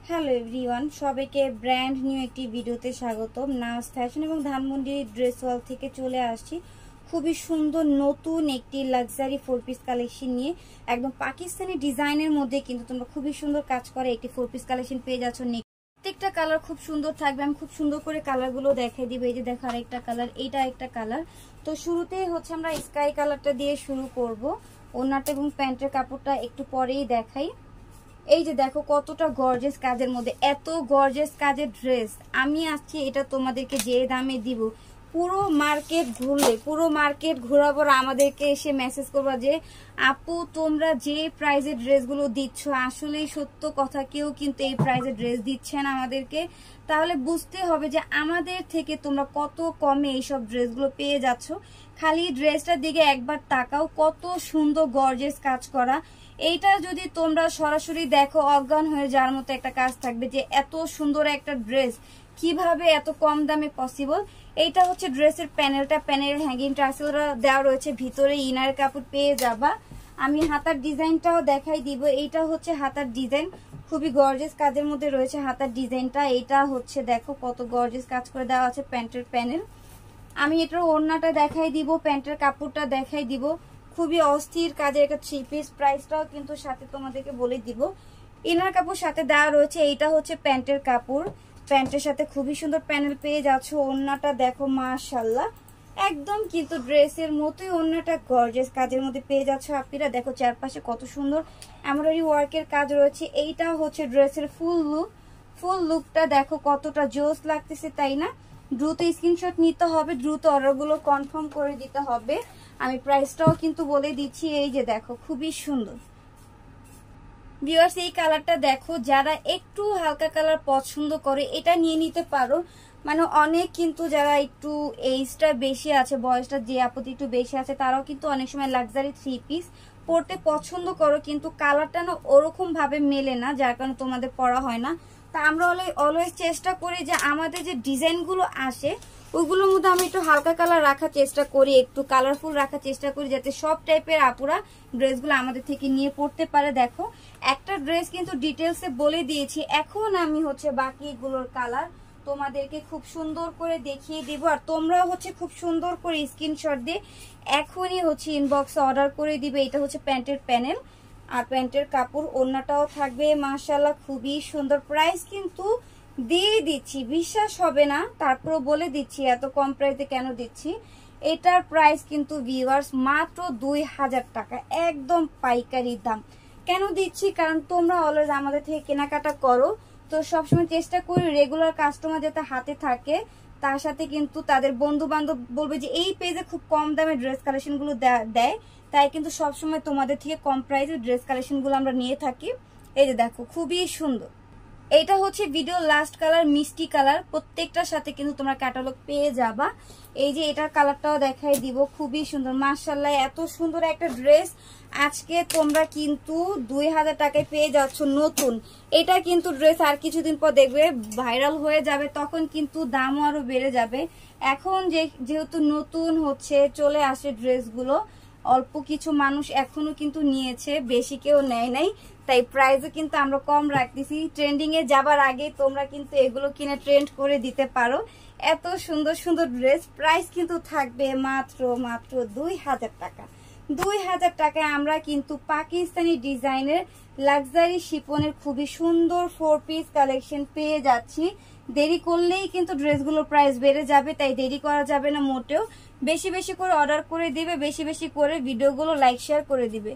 Hello everyone, সবাইকে brand new একটি ভিডিওতে স্বাগতম। নাজ ফ্যাশন এবং ধানমন্ডি ড্রেস ওয়াল থেকে চলে আসছি খুবই সুন্দর নতুন একটি লাক্সারি 4 পিস কালেকশন নিয়ে। একদম পাকিস্তানি ডিজাইনের মধ্যে কিন্তু তোমরা খুবই সুন্দর কাজ করে একটি 4 পিস কালেকশন পেয়ে যাচ্ছ। প্রত্যেকটা কালার খুব সুন্দর থাকবে, আমি খুব সুন্দর করে কালারগুলো দেখাই দিব। এই যে দেখো আরেকটা কালার, এইটা একটা কালার। তো শুরুতেই হচ্ছে আমরা স্কাই কালারটা দিয়ে শুরু করব। ওড়নাটা এবং প্যান্টের কাপড়টা একটু পরেই দেখাই। এই যে দেখো কতটা গর্জিয়াস কাজের মধ্যে, এত গর্জিয়াস কাজের ড্রেস আমি আজকে এটা তোমাদেরকে যে দামে দিব, পুরো মার্কেট ঘুরলে, পুরো মার্কেট ঘোরাবার আমাদেরকে এসে মেসেজ করবা যে আপু তোমরা যে প্রাইজের ড্রেসগুলো দিচ্ছ আসলেই সত্য কথা, কেউ কিন্তু এই প্রাইজের ড্রেস দিচ্ছে না আমাদেরকে। তাহলে বুঝতে হবে যে আমাদের থেকে তোমরা কত কমে এইসব ড্রেসগুলো পেয়ে যাচ্ছ। খালি ড্রেসটার দিকে একবার তাকাও, কত সুন্দর গর্জিয়াস কাজ করা। এইটা যদি তোমরা সরাসরি দেখো অজ্ঞান হয়ে যাওয়ার মতো একটা কাজ থাকবে যে এত সুন্দর একটা ড্রেস কিভাবে এত কম দামে পসিবল। এইটা হচ্ছে ড্রেসের প্যানেলটা, প্যানেলের হ্যাঙ্গিং টাসেলরা দেওয়া রয়েছে, ভিতরে ইনার কাপড় পেয়ে যাবা। আমি হাতার ডিজাইনটাও দেখাই দিব। এইটা হচ্ছে হাতার ডিজাইন, খুবই গর্জিয়াস কাজের মধ্যে রয়েছে হাতার ডিজাইনটা। এইটা হচ্ছে দেখো কত গর্জিয়াস কাজ করে দেওয়া আছে প্যান্টের প্যানেল। আমি এটার ওড়নাটা দেখাই দিব, প্যান্টের কাপড়টা দেখাই দিব। খুবই অস্থির কাজের একটা 3 পিস, প্রাইসটাও কিন্তু সাথে তোমাদেরকে বলে দিব। ইনার কাপড় সাথে দেওয়া রয়েছে। এইটা হচ্ছে প্যান্টের কাপড়, প্যান্টের সাথে খুবই সুন্দর প্যানেল পেয়ে যাচ্ছ। ওড়নাটা দেখো মাশাআল্লাহ, একদম কিন্তু ড্রেসের মতোই ওড়নাটা গর্জিয়াস কাজের মধ্যে পেয়ে যাচ্ছ। আপনারা দেখো চারপাশে কত সুন্দর এমব্রয়ডারি ওয়ার্কের কাজ রয়েছে। এইটা হচ্ছে ড্রেসের ফুল লুক। ফুল লুকটা দেখো কতটা জোস লাগতেছে, তাই না? দ্রুত স্ক্রিনশট নিতে হবে, দ্রুত অর্ডারগুলো কনফার্ম করে দিতে হবে। আমি প্রাইসটাও কিন্তু বলে দিচ্ছি। এই যে দেখো খুবই সুন্দর ভিউয়ার্স, এই কালারটা দেখো, যারা একটু হালকা কালার পছন্দ করে এটা নিয়ে নিতে পারো। মানে অনেক কিন্তু যারা একটু এইজটা বেশি আছে, বয়সটা যে আপত্তি একটু বেশি আছে, তারাও কিন্তু অনেক সময় লাক্সারি 3 পিস পরতে পছন্দ করো, কিন্তু কালারটা না ওরকম ভাবে মেলে না, যার কারণে তোমাদের পরা হয় না। তা আমরা অলওয়েজ চেষ্টা করি যে আমাদের যে ডিজাইনগুলো আসে ওইগুলোর মধ্যে আমি একটু হালকা কালার রাখার চেষ্টা করি, একটু কালারফুল রাখার চেষ্টা করি, যাতে সব টাইপের আপুরা ড্রেসগুলো আমাদের থেকে নিয়ে পড়তে পারে। দেখো একটা ড্রেস কিন্তু ডিটেলসে বলে দিয়েছি, এখন আমি হচ্ছে বাকিগুলোর কালার তোমাদেরকে খুব সুন্দর করে দেখিয়ে দিব। আর তোমরাও হচ্ছে খুব সুন্দর করে স্ক্রিনশট দিয়ে এখনই হচ্ছে ইনবক্সে অর্ডার করে দিবে। এটা হচ্ছে প্যান্টের প্যানেল আর প্যান্টের কাপড়, ওড়নাটাও থাকবে মাশাআল্লাহ খুবই সুন্দর। প্রাইস কিন্তু দিয়ে দিচ্ছি, বিশ্বাস হবে না, তারপরও বলে দিচ্ছি এত কম প্রাইসে কেন দিচ্ছি। এটার প্রাইস কিন্তু ভিউয়ার্স মাত্র 2000 টাকা, একদম পাইকারি দাম। কেন দিচ্ছি? কারণ তোমরা অলওয়েজ আমাদের থেকে কেনাকাটা করো, তো সবসময় চেষ্টা করি রেগুলার কাস্টমার যাতে হাতে থাকে, তার সাথে কিন্তু তাদের বন্ধু বান্ধব বলবে যে এই পেজে খুব কম দামে ড্রেস কালেকশনগুলো দেয়, তাই কিন্তু সবসময় তোমাদের থেকে কম প্রাইসে ড্রেস কালেকশনগুলো আমরা নিয়ে থাকি। এই যে দেখো খুবই সুন্দর, এইটা হচ্ছে ভিডিও লাস্ট কালার মিষ্টি কালার, প্রত্যেকটার সাথে কিন্তু তোমরা ক্যাটালগ পেয়ে যাবা। এই যে এটার কালারটাও দেখাই দিব, খুবই সুন্দর মাশাআল্লাহ, এত সুন্দর একটা ড্রেস আজকে তোমরা কিন্তু 2000 টাকায় পেয়ে যাচ্ছ নতুন। এটা কিন্তু ড্রেস আর কিছুদিন পর দেখবে ভাইরাল হয়ে যাবে, তখন কিন্তু দামও আরো বেড়ে যাবে। এখন যেহেতু নতুন হচ্ছে চলে আসে ড্রেসগুলো, অল্প কিছু মানুষ এখনো কিন্তু নিয়েছে, বেশি কেউ নেয় নাই, তাই প্রাইসও কিন্তু আমরা কম রাখতেছি। ট্রেন্ডিং এ যাবার আগে তোমরা কিন্তু এগুলো কিনে ট্রেন্ড করে দিতে পারো। এত সুন্দর সুন্দর ড্রেস, প্রাইস কিন্তু থাকবে মাত্র 2000 টাকা। 2000 টাকায় আমরা কিন্তু পাকিস্তানি ডিজাইনের লাক্সারি শিপনের খুবই সুন্দর 4 পিস কালেকশন পেয়ে যাচ্ছি। দেরি করলেই কিন্তু ড্রেসগুলোর প্রাইস বেড়ে যাবে, তাই দেরি করা যাবে না মোটেও। বেশি বেশি করে অর্ডার করে দিবে, বেশি বেশি করে ভিডিওগুলো লাইক শেয়ার করে দিবে।